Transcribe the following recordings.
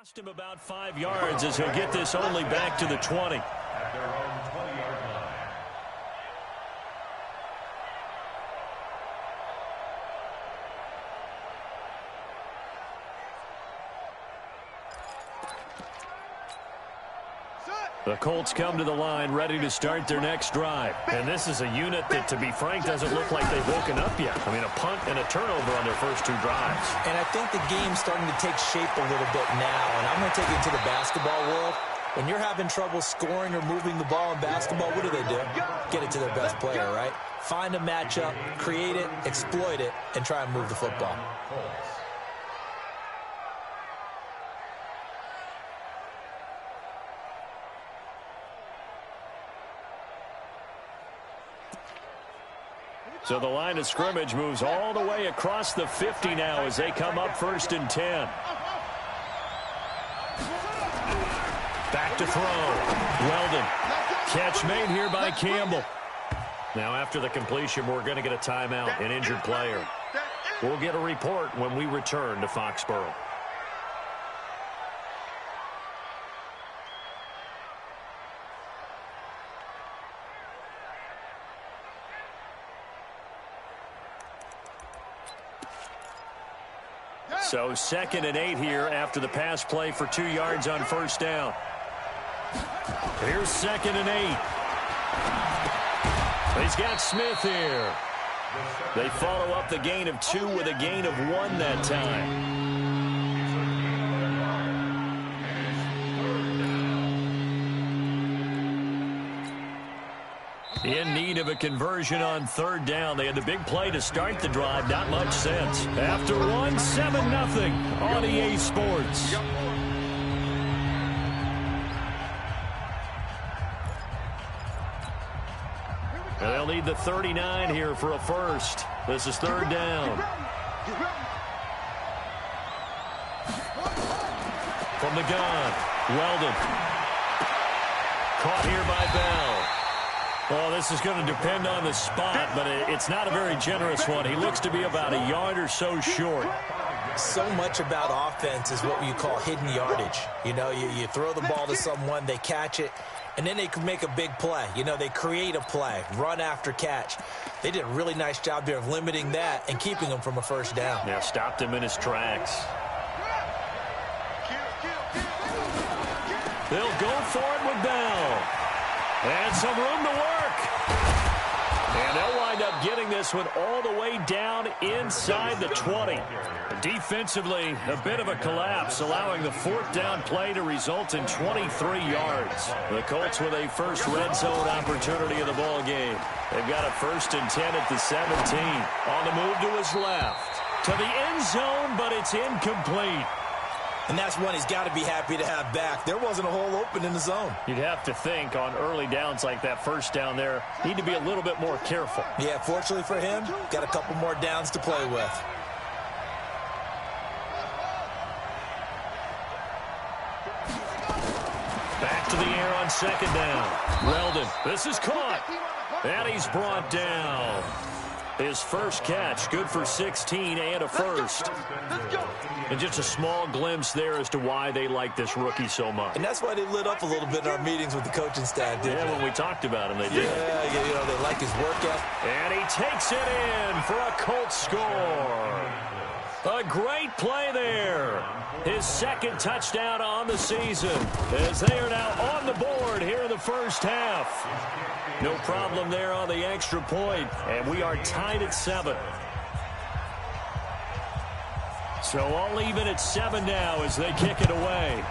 Cost him about 5 yards as he'll get this only back to the 20. At their own 20-yard line. The Colts come to the line ready to start their next drive. And this is a unit that, to be frank, doesn't look like they've woken up yet. I mean, a punt and a turnover on their first 2 drives. And I think the game's starting to take shape a little bit now. And I'm going to take it to the basketball world. When you're having trouble scoring or moving the ball in basketball, what do? Get it to their best player, right? Find a matchup, create it, exploit it, and try and move the football. So the line of scrimmage moves all the way across the 50 now as they come up 1st and 10. Back to throw. Weldon. Catch made here by Campbell. Now after the completion, we're going to get a timeout, an injured player. We'll get a report when we return to Foxborough. So 2nd and 8 here after the pass play for 2 yards on 1st down. Here's 2nd and 8. He's got Smith here. They follow up the gain of 2 with a gain of 1 that time. In need of a conversion on 3rd down. They had the big play to start the drive. Not much sense. After 1, 7-0 on EA Sports. And they'll need the 39 here for a first. This is 3rd down. From the gun, Weldon. Caught here by Bell. Well, this is going to depend on the spot, but it's not a very generous one. He looks to be about a yard or so short. So much about offense is what you call hidden yardage. You know, you throw the ball to someone, they catch it, and then they can make a big play. You know, they create a play, run after catch. They did a really nice job there of limiting that and keeping him from a first down. Yeah, stopped him in his tracks. They'll go for it with Bell. And some room to work. And they'll wind up getting this one all the way down inside the 20. Defensively, a bit of a collapse, allowing the 4th down play to result in 23 yards. The Colts with a first red zone opportunity in the ball game. They've got a 1st and 10 at the 17. On the move to his left. To the end zone, but it's incomplete. And that's one he's got to be happy to have back. There wasn't a hole open in the zone. You'd have to think on early downs like that first down there, need to be a little bit more careful. Yeah, fortunately for him, got a couple more downs to play with. Back to the air on 2nd down. Weldon, this is caught. And he's brought down. His first catch, good for 16 and a first. And just a small glimpse there as to why they like this rookie so much. And that's why they lit up a little bit in our meetings with the coaching staff, didn't they? When we talked about him, they did. Yeah, you know, they like his work ethic. And he takes it in for a Colts score. A great play there. His 2nd touchdown on the season as they are now on the board here in the first half. No problem there on the extra point, and we are tied at 7. So all even at 7 now as they kick it away.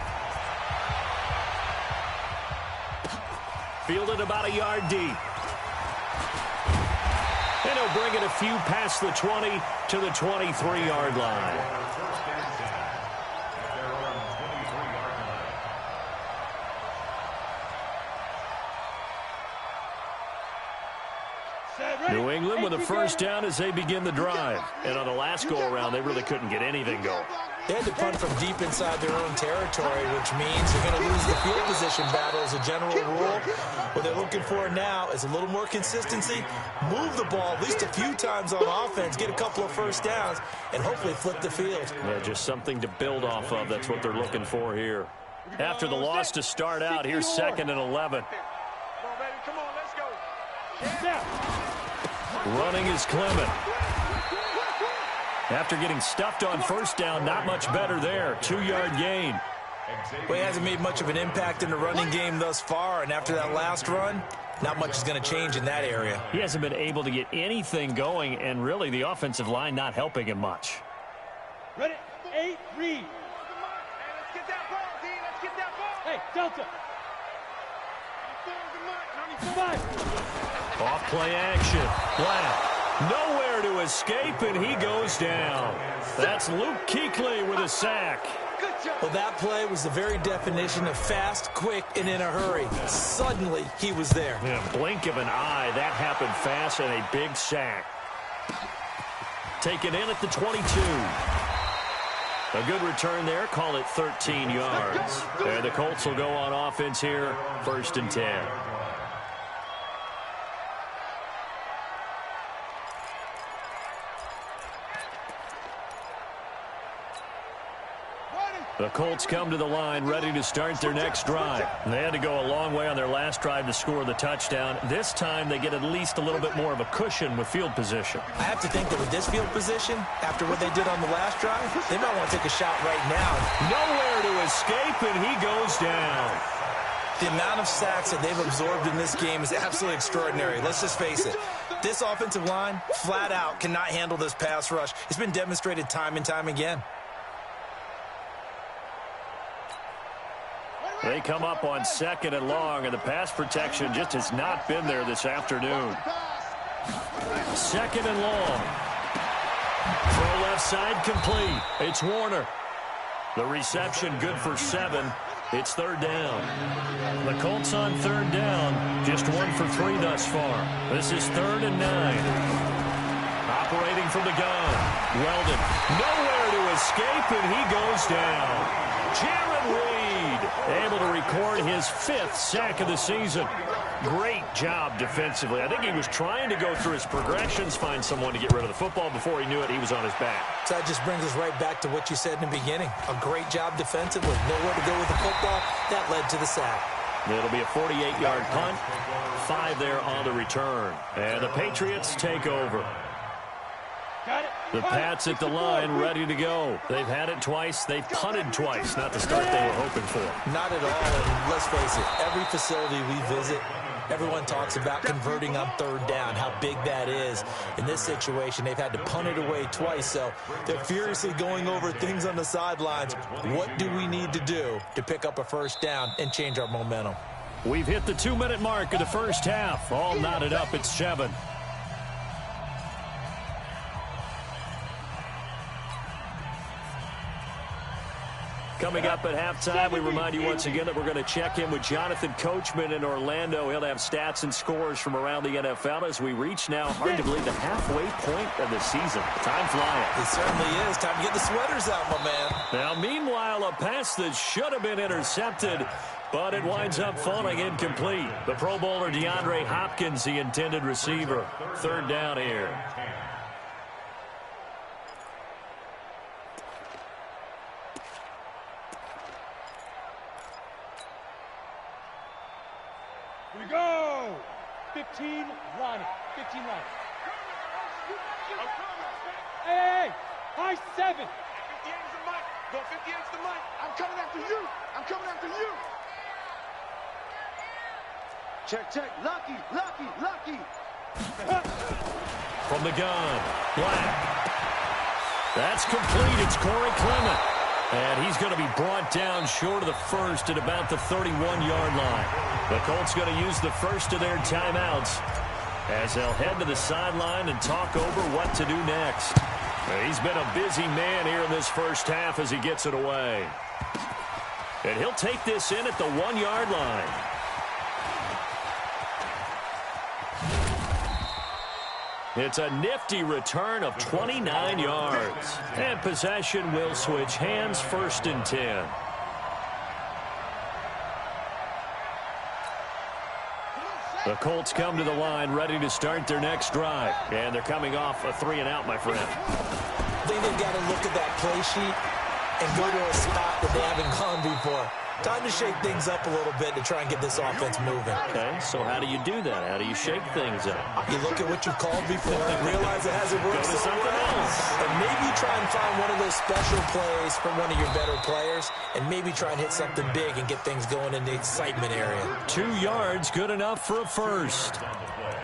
Fielded about a yard deep. And he'll bring it a few past the 20 to the 23-yard line. New England with a first down as they begin the drive. And on the last go-around, they really couldn't get anything going. They had to punt from deep inside their own territory, which means they're going to lose the field position battle as a general rule. What they're looking for now is a little more consistency, move the ball at least a few times on offense, get a couple of first downs, and hopefully flip the field. Yeah, just something to build off of. That's what they're looking for here. After the loss to start out, here's 2nd and 11. Come on, let's go. Running is Clement. After getting stuffed on first down, not much better there. 2-yard gain. Well, he hasn't made much of an impact in the running game thus far, and after that last run, not much is going to change in that area. He hasn't been able to get anything going, and really the offensive line not helping him much. Ready? 8, read. Hey, let's get that ball, D. Let's get that ball. Hey, Delta. 95. Off play action. Black. Nowhere to escape, and he goes down. That's Luke Kuechly with a sack. Well, that play was the very definition of fast, quick, and in a hurry. Suddenly, he was there. Yeah, blink of an eye. That happened fast, and a big sack. Taken in at the 22. A good return there. Call it 13 yards. And the Colts will go on offense here. 1st and 10. The Colts come to the line ready to start their next drive. They had to go a long way on their last drive to score the touchdown. This time they get at least a little bit more of a cushion with field position. I have to think that with this field position, after what they did on the last drive, they might want to take a shot right now. Nowhere to escape, and he goes down. The amount of sacks that they've absorbed in this game is absolutely extraordinary. Let's just face it. This offensive line, flat out, cannot handle this pass rush. It's been demonstrated time and time again. They come up on 2nd and long, and the pass protection just has not been there this afternoon. 2nd and long. Throw left side complete. It's Warner. The reception good for 7. It's 3rd down. The Colts on 3rd down. Just 1 for 3 thus far. This is 3rd and 9. Operating from the gun. Weldon. Nowhere to escape, and he goes down. Jaron Reed able to record his 5th sack of the season. Great job defensively. I think he was trying to go through his progressions, find someone to get rid of the football. Before he knew it, he was on his back. So that just brings us right back to what you said in the beginning. A great job defensively. Nowhere to go with the football. That led to the sack. It'll be a 48-yard punt. 5 there on the return. And the Patriots take over. The Pats at the line, ready to go. They've had it twice. They've punted twice. Not the start they were hoping for. Not at all. And let's face it, every facility we visit, everyone talks about converting on 3rd down, how big that is. In this situation, they've had to punt it away twice, so they're furiously going over things on the sidelines. What do we need to do to pick up a 1st down and change our momentum? We've hit the 2-minute mark of the first half. All knotted up at 7. Coming up at halftime, we remind you once again that we're going to check in with Jonathan Coachman in Orlando. He'll have stats and scores from around the NFL as we reach now, hard to believe, the halfway point of the season. Time flying. It certainly is. Time to get the sweaters out, my man. Now, meanwhile, a pass that should have been intercepted, but it winds up falling incomplete. The Pro Bowler DeAndre Hopkins, the intended receiver. 3rd down here. We go. 15 line. 15 line. Hey, high 7. 58's the mic. Go 58's the mic. I'm coming after you. I'm coming after you. Check. Lucky. From the gun, Black. That's complete. It's Corey Clement. And he's going to be brought down short of the first at about the 31-yard line. The Colts going to use the first of their timeouts as they'll head to the sideline and talk over what to do next. He's been a busy man here in this first half as he gets it away. And he'll take this in at the 1-yard line. It's a nifty return of 29 yards. And possession will switch hands, 1st and 10. The Colts come to the line ready to start their next drive. And they're coming off a 3-and-out, my friend. I think they've got to look at that play sheet and go to a spot that they haven't gone before. Time to shake things up a little bit to try and get this offense moving. Okay, so how do you do that? How do you shake things up? You look at what you've called before and realize it hasn't worked so well. And maybe try and find one of those special plays from one of your better players and maybe try and hit something big and get things going in the excitement area. 2 yards, good enough for a first.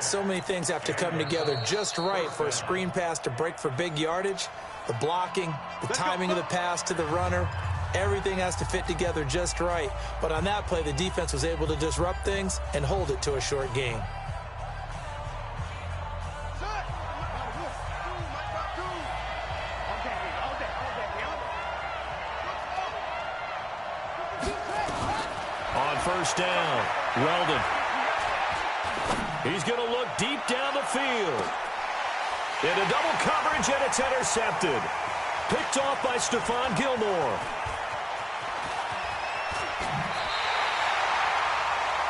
So many things have to come together just right for a screen pass to break for big yardage. The blocking, the timing of the pass to the runner, everything has to fit together just right. But on that play, the defense was able to disrupt things and hold it to a short gain. On 1st down, Weldon. He's going to look deep down the field. Into double coverage, and it's intercepted. Picked off by Stephon Gilmore.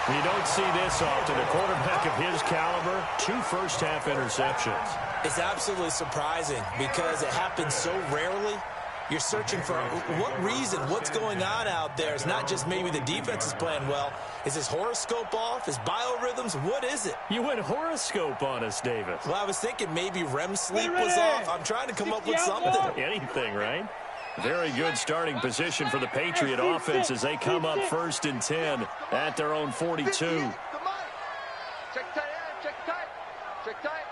You don't see this often. A quarterback of his caliber, 2 first-half interceptions. It's absolutely surprising because it happens so rarely. You're searching for what reason, what's going on out there. It's not just maybe the defense is playing well. Is his horoscope off? His biorhythms? What is it? You went horoscope on us, Davis. Well, I was thinking maybe REM sleep was off. I'm trying to come up with something. Anything, right? Very good starting position for the Patriot offense as they come up 1st and 10 at their own 42. Check tight, check tight, check tight.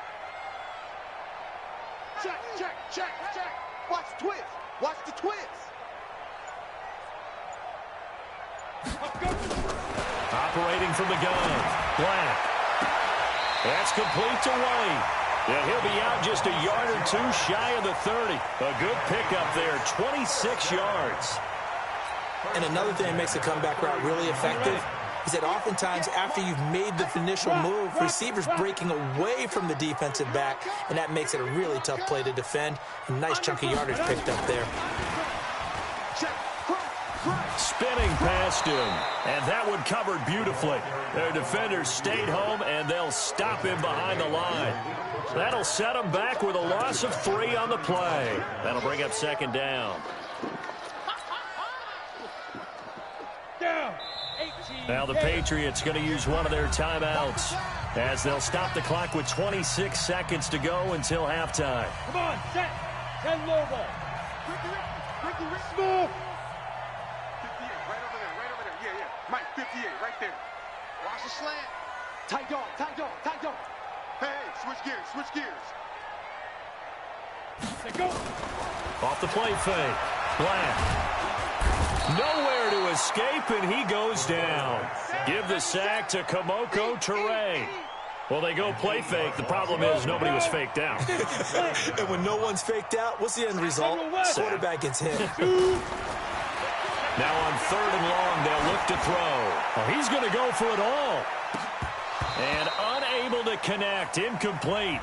Check. Watch the twist. Watch the twist. Operating from the gun. Black. That's complete to White. Yeah, he'll be out just a yard or 2 shy of the 30. A good pickup there, 26 yards. And another thing that makes the comeback route really effective is that oftentimes after you've made the initial move, receivers breaking away from the defensive back, and that makes it a really tough play to defend. A nice chunk of yardage picked up there. Spinning past him, and that one covered beautifully. Their defenders stayed home, and they'll stop him behind the line. That'll set him back with a loss of 3 on the play. That'll bring up 2nd down. Now the Patriots going to use one of their timeouts as they'll stop the clock with 26 seconds to go until halftime. Come on, set. 10 low ball. Small. 58, right over there. Yeah. Mike, 58, right there. Watch the slant. Tight dog. Hey, switch gears. Let go. Off the play fake. Black. Nowhere to escape, and he goes down. Give the sack to Kamoko Toure. Well, they go play fake. The problem is nobody was faked out. And when no one's faked out, what's the end result? Quarterback gets hit. Now on 3rd and long, they'll look to throw. Well, he's going to go for it all. And unable to connect. Incomplete.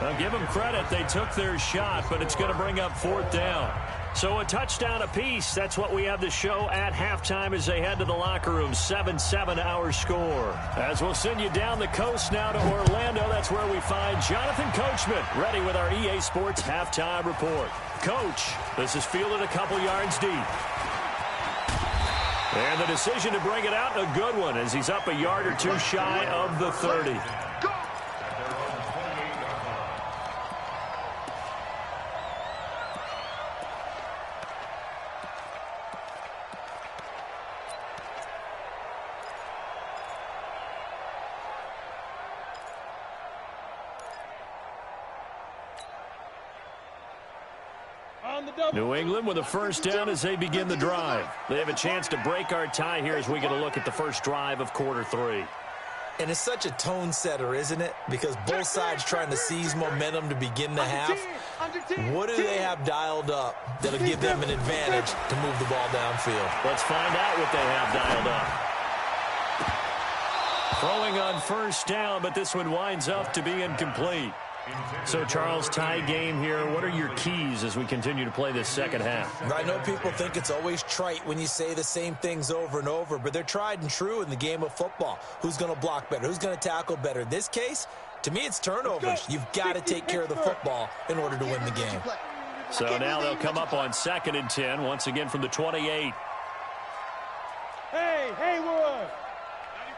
I'll give them credit. They took their shot, but it's going to bring up 4th down. So a touchdown apiece. That's what we have to show at halftime as they head to the locker room. 7-7 our score. As we'll send you down the coast now to Orlando. That's where we find Jonathan Coachman ready with our EA Sports halftime report. Coach, this is fielded a couple yards deep. And the decision to bring it out, a good one, as he's up a yard or 2 shy of the 30. New England with a 1st down as they begin the drive. They have a chance to break our tie here as we get a look at the first drive of quarter 3. And it's such a tone setter, isn't it? Because both sides trying to seize momentum to begin the half. What do they have dialed up that'll give them an advantage to move the ball downfield? Let's find out what they have dialed up. Throwing on 1st down, but this one winds up to be incomplete. So, Charles, tie game here. What are your keys as we continue to play this second half? I know people think it's always trite when you say the same things over and over, but they're tried and true in the game of football. Who's going to block better? Who's going to tackle better? In this case, to me, it's turnovers. You've got to take care of the football in order to win the game. So now they'll come up on 2nd and 10, once again from the 28. Hey, Haywood!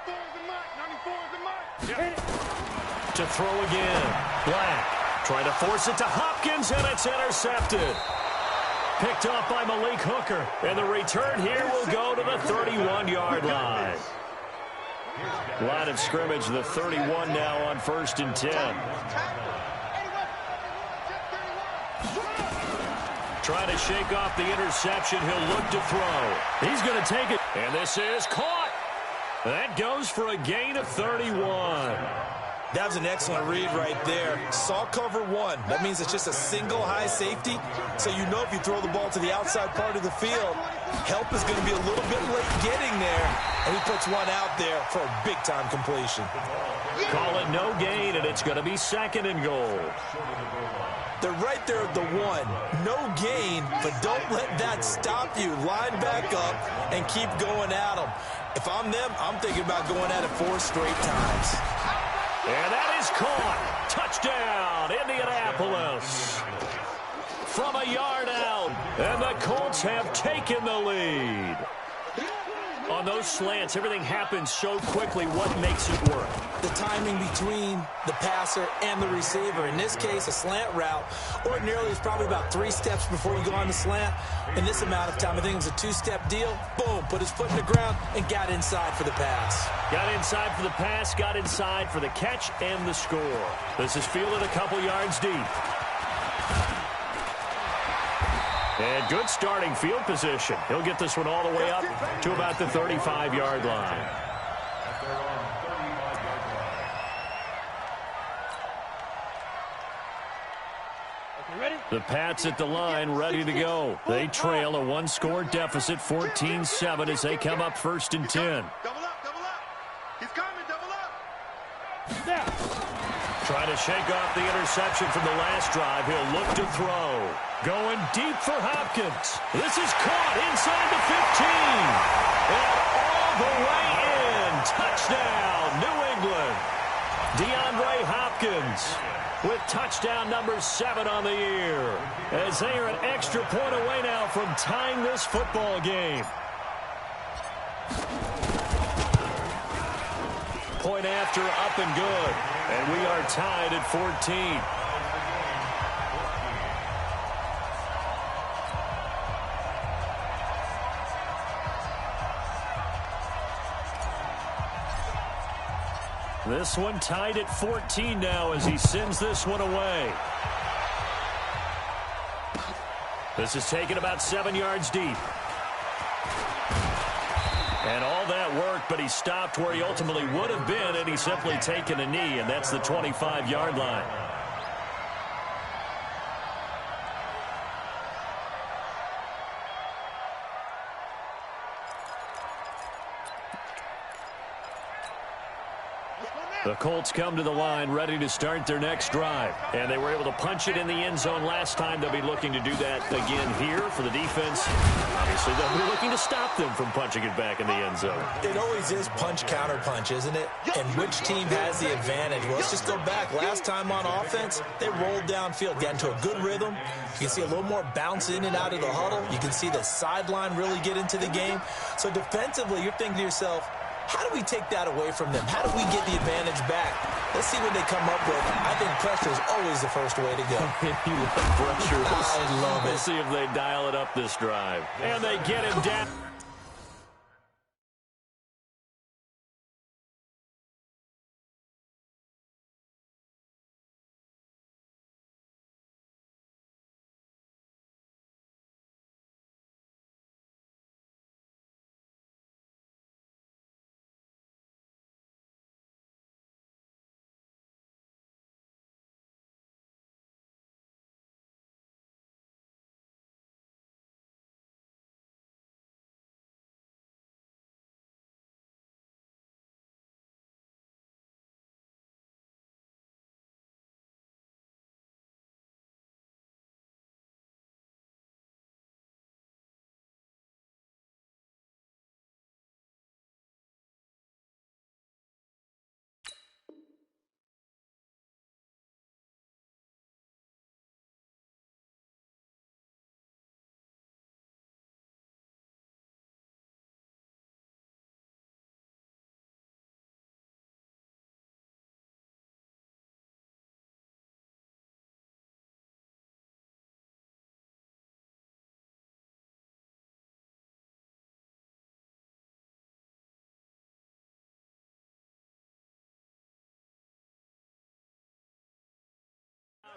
94 is the mark. 94 is the mark. To throw again. Black trying to force it to Hopkins, and it's intercepted. Picked off by Malik Hooker. And the return here will go to the 31-yard line. Line of scrimmage, the 31 now on 1st and 10. Trying to shake off the interception. He'll look to throw. He's going to take it. And this is caught. That goes for a gain of 31. That was an excellent read right there. Saw cover one. That means it's just a single high safety. So you know if you throw the ball to the outside part of the field, help is going to be a little bit late getting there. And he puts one out there for a big-time completion. Call it no gain, and it's going to be 2nd and goal. They're right there at the 1. No gain, but don't let that stop you. Line back up and keep going at them. If I'm them, I'm thinking about going at it 4 straight times. And that is caught. Touchdown, Indianapolis. From a yard out, and the Colts have taken the lead. On those slants, everything happens so quickly. What makes it work? The timing between the passer and the receiver. In this case, a slant route ordinarily is probably about 3 steps before you go on the slant. In this amount of time, I think it was a 2-step deal. Boom, put his foot in the ground and got inside for the pass. Got inside for the pass, got inside for the catch and the score. This is fielded a couple yards deep. And good starting field position. He'll get this one all the way up to about the 35-yard line. The Pats at the line, ready to go. They trail a 1-score deficit, 14-7, as they come up 1st and 10. Double up, double up. He's coming, double up. Trying to shake off the interception from the last drive. He'll look to throw. Going deep for Hopkins. This is caught inside the 15. And all the way in. Touchdown, New England. DeAndre Hopkins with touchdown number 7 on the year. As they are an extra point away now from tying this football game. Point after, up and good. And we are tied at 14. This one tied at 14 now as he sends this one away. This is taken about 7 yards deep. And all that worked, but he stopped where he ultimately would have been, and he's simply taken a knee, and that's the 25-yard line. The Colts come to the line ready to start their next drive. And they were able to punch it in the end zone last time. They'll be looking to do that again here for the defense. Obviously, they'll be looking to stop them from punching it back in the end zone. It always is punch-counter-punch, isn't it? And which team has the advantage? Well, let's just go back. Last time on offense, they rolled downfield, got into a good rhythm. You can see a little more bounce in and out of the huddle. You can see the sideline really get into the game. So defensively, you're thinking to yourself, how do we take that away from them? How do we get the advantage back? Let's see what they come up with. I think pressure is always the first way to go. You love pressure. I love it. We'll see if they dial it up this drive. And they get him down.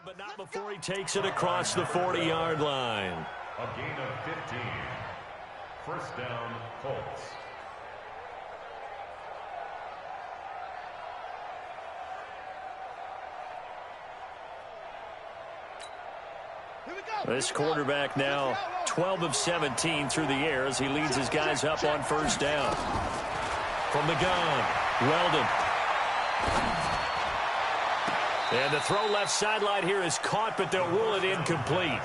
But not before he takes it across the 40-yard line. A gain of 15. First down, Colts. This quarterback now 12 of 17 through the air as he leads his guys up on first down. From the gun, Weldon. And the throw left sideline here is caught, but they'll rule it incomplete.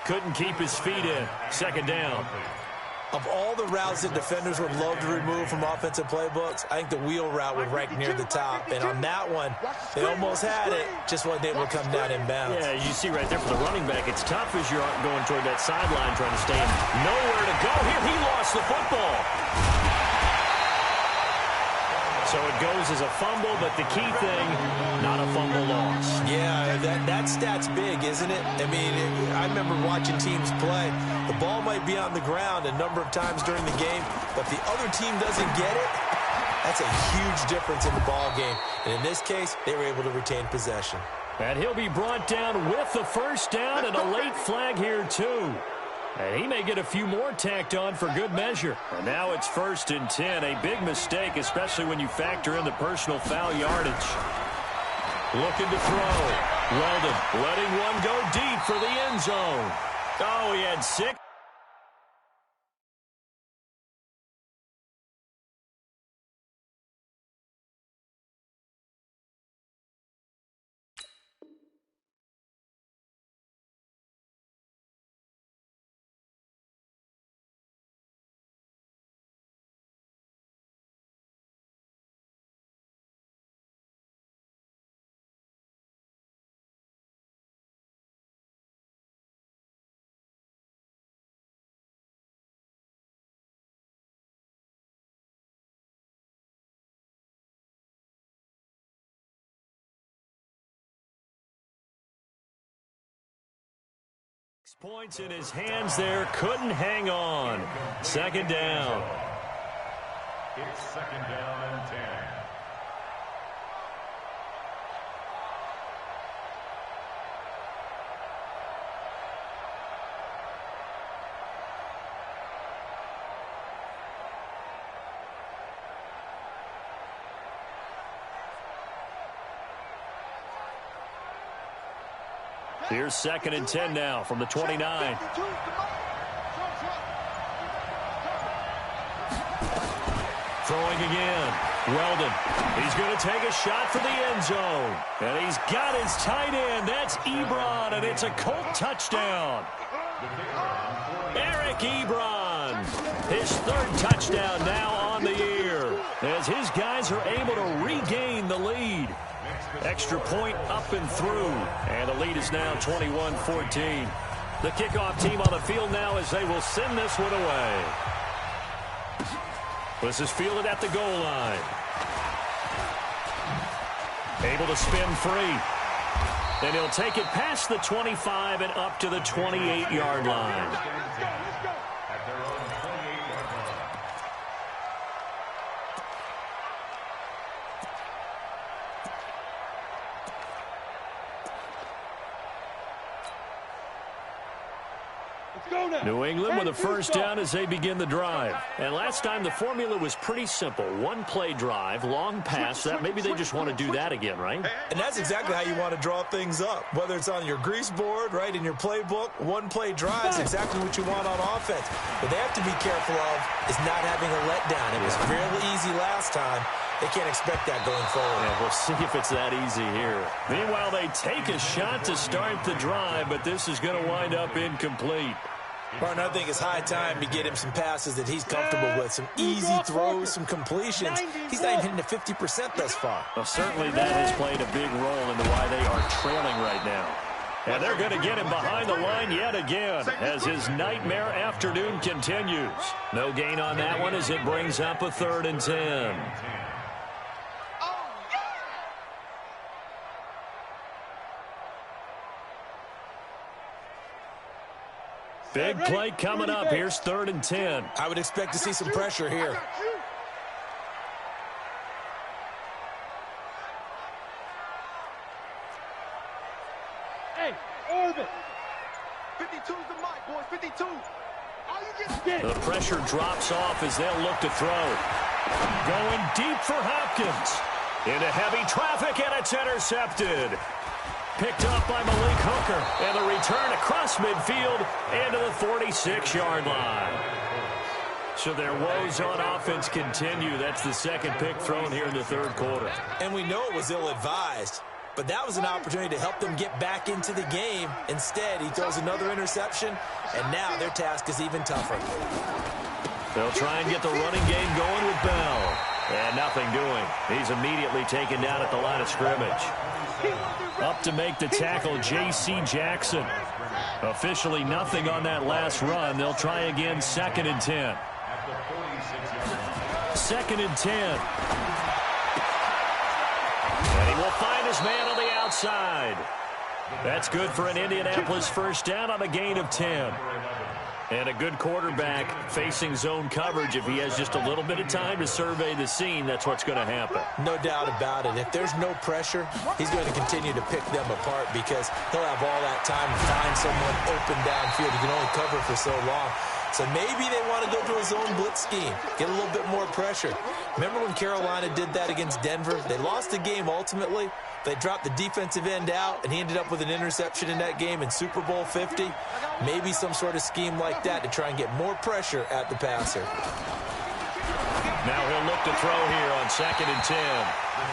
Couldn't keep his feet in. Second down. Of all the routes that defenders would love to remove from offensive playbooks, I think the wheel route would rank near the top. And on that one, they almost had it, just wasn't able to come down inbounds. Yeah, you see right there for the running back, it's tough as you're going toward that sideline trying to stay in. Nowhere to go here. He lost the football. So it goes as a fumble, but the key thing, not a fumble loss. Yeah, that stat's big, isn't it? I mean, I remember watching teams play. The ball might be on the ground a number of times during the game, but if the other team doesn't get it, that's a huge difference in the ball game. And in this case, they were able to retain possession. And he'll be brought down with the first down and a late flag here, too. And he may get a few more tacked on for good measure. And now it's 1st and 10. A big mistake, especially when you factor in the personal foul yardage. Looking to throw. Weldon letting one go deep for the end zone. Oh, he had 6. Points in his hands there, couldn't hang on. Second down. It's second down and 10. Here's 2nd and 10 now from the 29. Throwing again. Weldon. He's going to take a shot for the end zone. And he's got his tight end. That's Ebron, and it's a Colt touchdown. Eric Ebron. His 3rd touchdown now on the year as his guys are able to regain the lead. Extra point up and through. And the lead is now 21-14. The kickoff team on the field now as they will send this one away. This is fielded at the goal line. Able to spin free. And he'll take it past the 25 and up to the 28-yard line. New England with a first down as they begin the drive. And last time the formula was pretty simple. One play drive, long pass. That maybe they just want to do that again, right? And that's exactly how you want to draw things up. Whether it's on your grease board, right, in your playbook, one play drive is exactly what you want on offense. What they have to be careful of is not having a letdown. It was fairly easy last time. They can't expect that going forward. Yeah, we'll see if it's that easy here. Meanwhile, they take a shot to start the drive, but this is going to wind up incomplete. Partner, I think it's high time to get him some passes that he's comfortable with. Some easy throws, some completions. He's not even hitting to 50% thus far. Well, certainly that has played a big role into why they are trailing right now. And they're going to get him behind the line yet again as his nightmare afternoon continues. No gain on that one as it brings up a 3rd and 10. Big play coming up. Here's 3rd and 10. I would expect to see some pressure here. 52's the mic, boys. 52. All you get. The pressure drops off as they'll look to throw. Going deep for Hopkins. Into heavy traffic, and it's intercepted. Picked up by Malik Hooker. And the return across midfield into the 46-yard line. So their woes on offense continue. That's the second pick thrown here in the third quarter. And we know it was ill-advised, but that was an opportunity to help them get back into the game. Instead, he throws another interception, and now their task is even tougher. They'll try and get the running game going with Bell. And nothing doing. He's immediately taken down at the line of scrimmage. Up to make the tackle, J.C. Jackson. Officially nothing on that last run. They'll try again, 2nd and 10. 2nd and 10. And he will find his man on the outside. That's good for an Indianapolis first down on a gain of 10. And a good quarterback facing zone coverage. If he has just a little bit of time to survey the scene, that's what's going to happen. No doubt about it. If there's no pressure, he's going to continue to pick them apart because he'll have all that time to find someone open downfield. He can only cover for so long. So maybe they want to go to a zone blitz scheme, get a little bit more pressure. Remember when Carolina did that against Denver? They lost the game ultimately. They dropped the defensive end out, and he ended up with an interception in that game in Super Bowl 50. Maybe some sort of scheme like that to try and get more pressure at the passer. Now he'll look to throw here on 2nd and 10.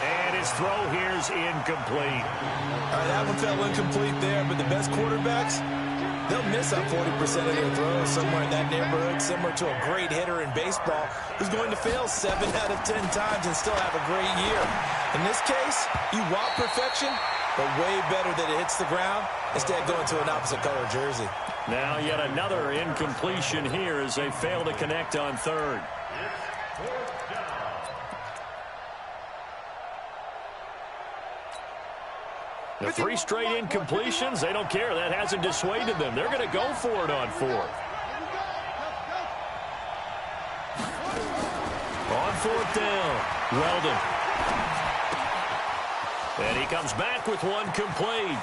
And his throw here's incomplete. All right, that one fell incomplete there, but the best quarterbacks, they'll miss on 40% of their throws, somewhere in that neighborhood, similar to a great hitter in baseball who's going to fail 7 out of 10 times and still have a great year. In this case, you want perfection, but way better that it hits the ground instead of going to an opposite color jersey. Now yet another incompletion here as they fail to connect on 3rd. The 3 straight incompletions, they don't care. That hasn't dissuaded them. They're going to go for it on 4th. On 4th down, Weldon. And he comes back with one complete.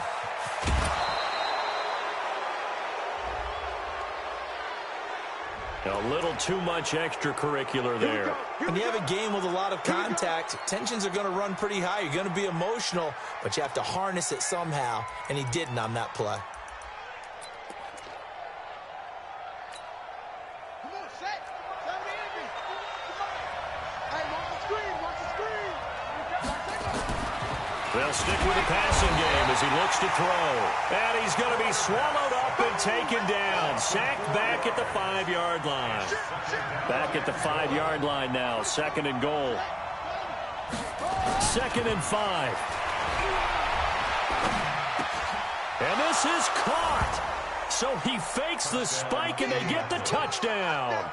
A little too much extracurricular there. When you have a game with a lot of contact, tensions are going to run pretty high. You're going to be emotional, but you have to harness it somehow, and he didn't on that play. Come on, set. Tell me anything. Hey, watch the screen. Watch the screen. They'll stick with the passing game as he looks to throw. And he's going to be swallowed up and taken down. Sacked back at the 5-yard line. Back at the 5-yard line now. 2nd and goal. 2nd and 5. And this is caught. So he fakes the spike and they get the touchdown.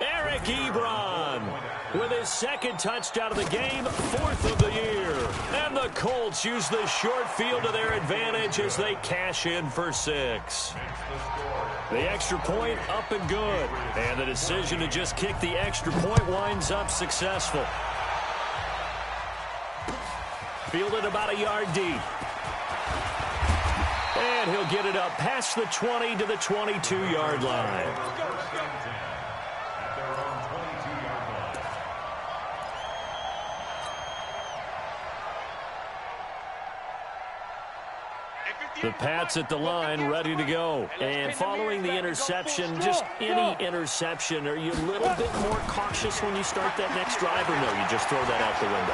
Eric Ebron with his 2nd touchdown of the game, 4th of the year. And the Colts use the short field to their advantage as they cash in for 6. The extra point up and good. And the decision to just kick the extra point winds up successful. Fielded about a yard deep. And he'll get it up past the 20 to the 22-yard line. The Pats at the line, ready to go. And following the interception, just any interception, are you a little bit more cautious when you start that next drive, or no, you just throw that out the window?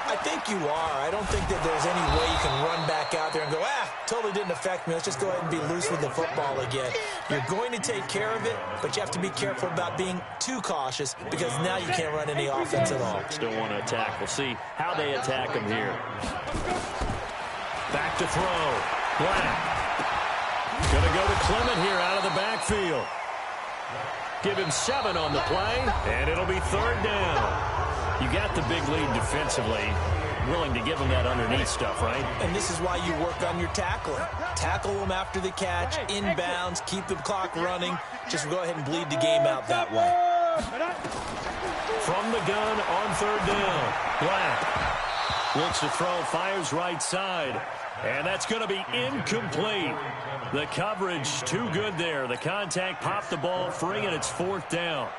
I think you are. I don't think that there's any way you can run back out there and go, totally didn't affect me. Let's just go ahead and be loose with the football again. You're going to take care of it, but you have to be careful about being too cautious because now you can't run any offense at all. Still want to attack. We'll see how they attack him here. Back to throw. Black. Going to go to Clement here out of the backfield. Give him 7 on the play, and it'll be 3rd down. You got the big lead defensively. Willing to give him that underneath stuff, right? And this is why you work on your tackling. Tackle them after the catch, inbounds, keep the clock running. Just go ahead and bleed the game out that way. From the gun on 3rd down. Black looks to throw, fires right side. And that's going to be incomplete. The coverage too good there. The contact popped the ball free, and it's 4th down.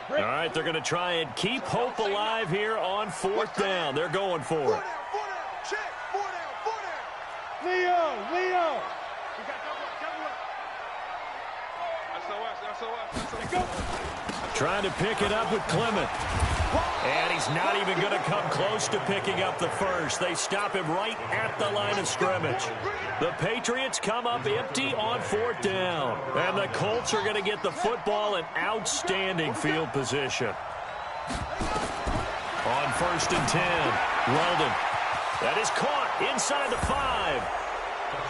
All right, they're going to try and keep hope alive here on 4th down. They're going for it. 4 down, check, 4 down. Leo. SOS. Trying to pick it up with Clement. And he's not even going to come close to picking up the first. They stop him right at the line of scrimmage. The Patriots come up empty on 4th down. And the Colts are going to get the football in outstanding field position. On 1st and 10, Weldon. That is caught inside the 5.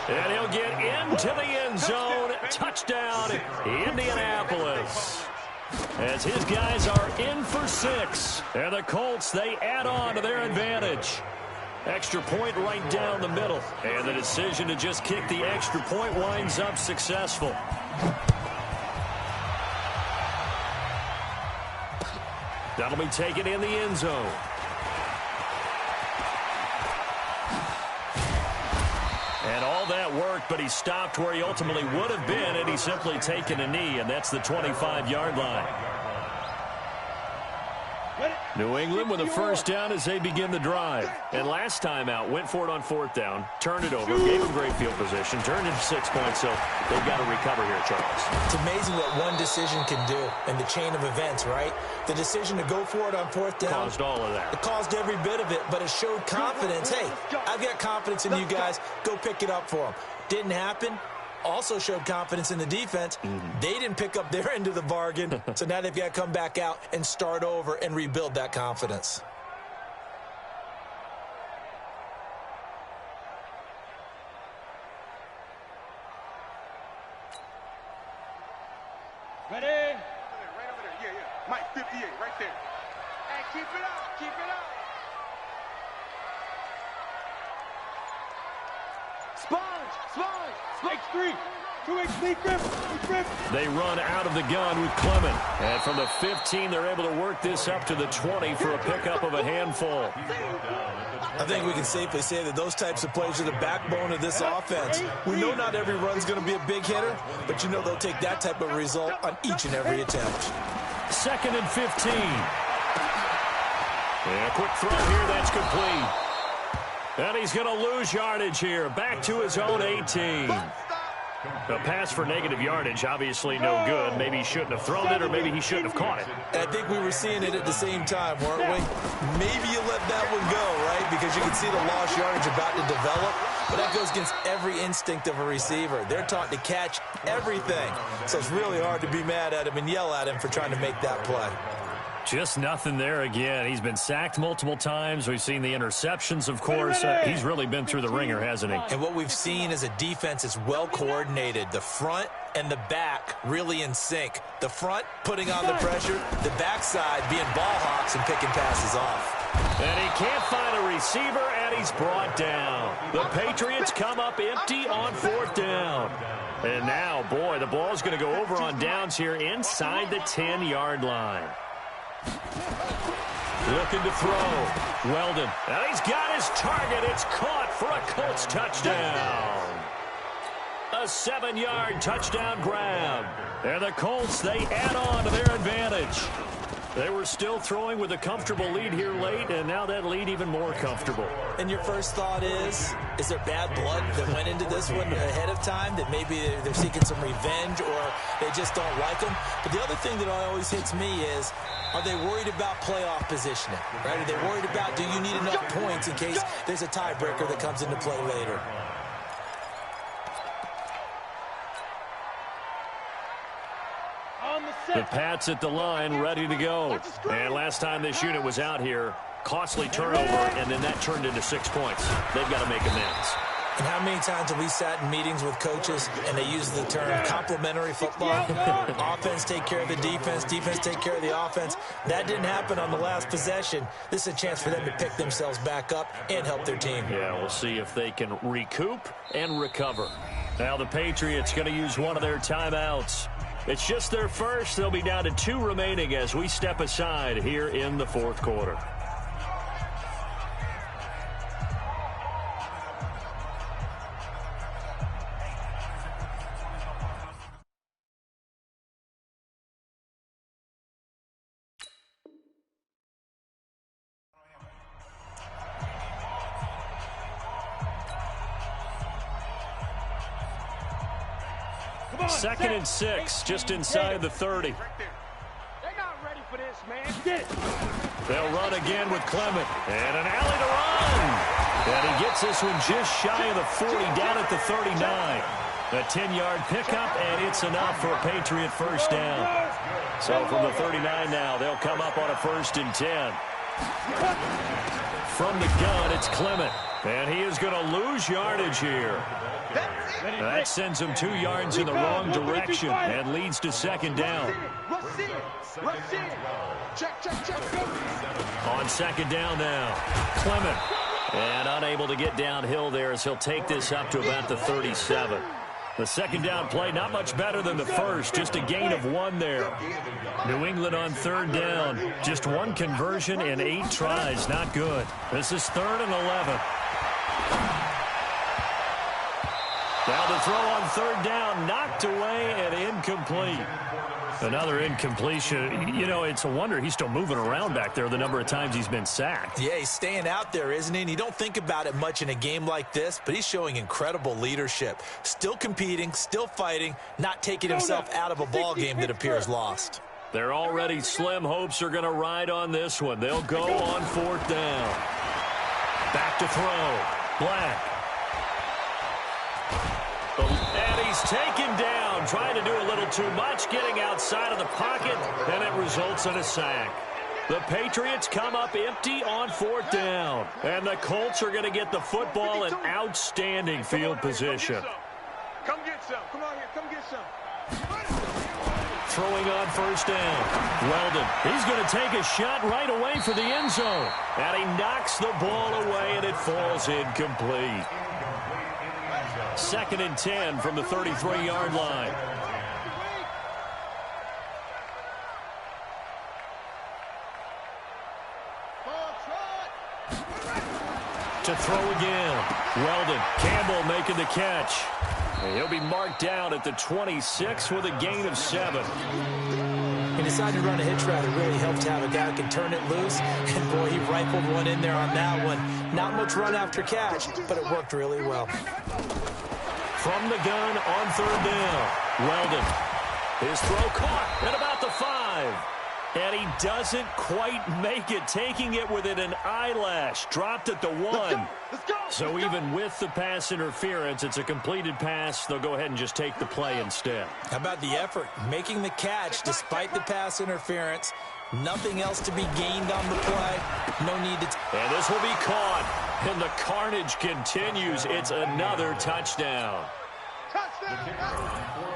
And he'll get into the end zone. Touchdown, Indianapolis. As his guys are in for 6. And the Colts, they add on to their advantage. Extra point right down the middle. And the decision to just kick the extra point winds up successful. That'll be taken in the end zone. And all that worked, but he stopped where he ultimately would have been had he simply taken a knee, and that's the 25-yard line. New England with a first down as they begin the drive. And last time out, went for it on 4th down, turned it over, gave them great field position, turned into 6 points, so they've got to recover here, Charles. It's amazing what one decision can do in the chain of events, right? The decision to go for it on 4th down. Caused all of that. It caused every bit of it, but it showed confidence. Hey, I've got confidence in you guys. Go pick it up for them. Didn't happen. Also showed confidence in the defense. They didn't pick up their end of the bargain, so now they've got to come back out and start over and rebuild that confidence. Ready? Right over there. Yeah. Mike, 58, right there. Hey, keep it up. Keep it up. Sponge. X3. 2X, Griff. They run out of the gun with Clement. And from the 15, they're able to work this up to the 20 for a pickup of a handful. I think we can safely say that those types of plays are the backbone of this offense. We know not every run's going to be a big hitter, but you know they'll take that type of result on each and every attempt. 2nd and 15. And a quick throw here, that's complete. And he's going to lose yardage here. Back to his own 18. A pass for negative yardage, obviously no good. Maybe he shouldn't have thrown it, or maybe he shouldn't have caught it. I think we were seeing it at the same time, weren't we? Maybe you let that one go, right? Because you can see the lost yardage about to develop. But that goes against every instinct of a receiver. They're taught to catch everything. So it's really hard to be mad at him and yell at him for trying to make that play. Just nothing there again. He's been sacked multiple times. We've seen the interceptions, of course. He's really been through the ringer, hasn't he? And what we've seen is a defense is well coordinated. The front and the back really in sync. The front putting on the pressure, the backside being ball hawks and picking passes off. And he can't find a receiver, and he's brought down. The Patriots come up empty on 4th down. And now, boy, the ball's going to go over on downs here inside the 10-yard line. Looking to throw. Weldon. And he's got his target. It's caught for a Colts touchdown. A 7-yard touchdown grab. And the Colts, they add on to their advantage. They were still throwing with a comfortable lead here late, and now that lead even more comfortable. And your first thought is there bad blood that went into this one ahead of time, that maybe they're seeking some revenge or they just don't like them? But the other thing that always hits me is, are they worried about playoff positioning? Right? Are they worried about, do you need enough points in case there's a tiebreaker that comes into play later? The Pats at the line, ready to go. And last time this unit was out here, costly turnover, and then that turned into 6 points. They've got to make amends. And how many times have we sat in meetings with coaches and they use the term complementary football? Offense take care of the defense, defense take care of the offense. That didn't happen on the last possession. This is a chance for them to pick themselves back up and help their team. Yeah, we'll see if they can recoup and recover. Now the Patriots going to use one of their timeouts. It's just their first. They'll be down to 2 remaining as we step aside here in the 4th quarter. Second and 6, just inside the 30. Right there. They're not ready for this, man. Get. They'll run again with Clement. And an alley to run. And he gets this one just shy of the 40, down at the 39. A 10-yard pickup, and it's enough for a Patriot first down. So from the 39 now, they'll come up on a 1st and 10. From the gun, it's Clement. And he is going to lose yardage here. That sends him 2 yards in the wrong direction and leads to 2nd down. On 2nd down now, Clement. And unable to get downhill there as he'll take this up to about the 37. The 2nd down play, not much better than the first, just a gain of 1 there. New England on 3rd down. Just 1 conversion in 8 tries, not good. This is 3rd and 11. Now the throw on 3rd down, knocked away and incomplete. Another incompletion. You know, it's a wonder he's still moving around back there the number of times he's been sacked. Yeah, he's staying out there, isn't he? And you don't think about it much in a game like this, but he's showing incredible leadership. Still competing, still fighting, not taking himself out of a ball game that appears lost. They're already slim hopes are going to ride on this one. They'll go on 4th down. Back to throw. Black. And he's taken down, trying to do a little too much, getting outside of the pocket, and it results in a sack. The Patriots come up empty on 4th down, and the Colts are going to get the football in outstanding field position. Come get some. Come on here. Come get some. Throwing on 1st down. Weldon, he's going to take a shot right away for the end zone, and he knocks the ball away, and it falls incomplete. 2nd and 10 from the 33-yard line. To throw again. Weldon, Campbell making the catch. And he'll be marked down at the 26 with a gain of 7. He decided to run a hitch route. It really helped to have a guy who can turn it loose. And, boy, he rifled one in there on that one. Not much run after catch, but it worked really well. From the gun on 3rd down. Weldon. His throw caught at about the 5. And he doesn't quite make it, taking it within an eyelash. Dropped at the 1. So even with the pass interference, it's a completed pass. They'll go ahead and just take the play instead. How about the effort? Making the catch despite the pass interference. Nothing else to be gained on the play. No need to... And this will be caught. And the carnage continues. It's another touchdown.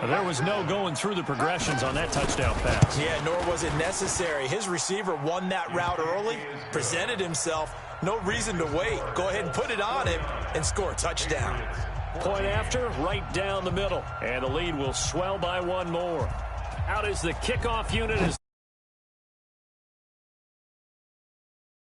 There was no going through the progressions on that touchdown pass. Yeah, nor was it necessary. His receiver won that route early, presented himself. No reason to wait. Go ahead and put it on him and score a touchdown. Point after, right down the middle. And the lead will swell by 1 more. Out is the kickoff unit.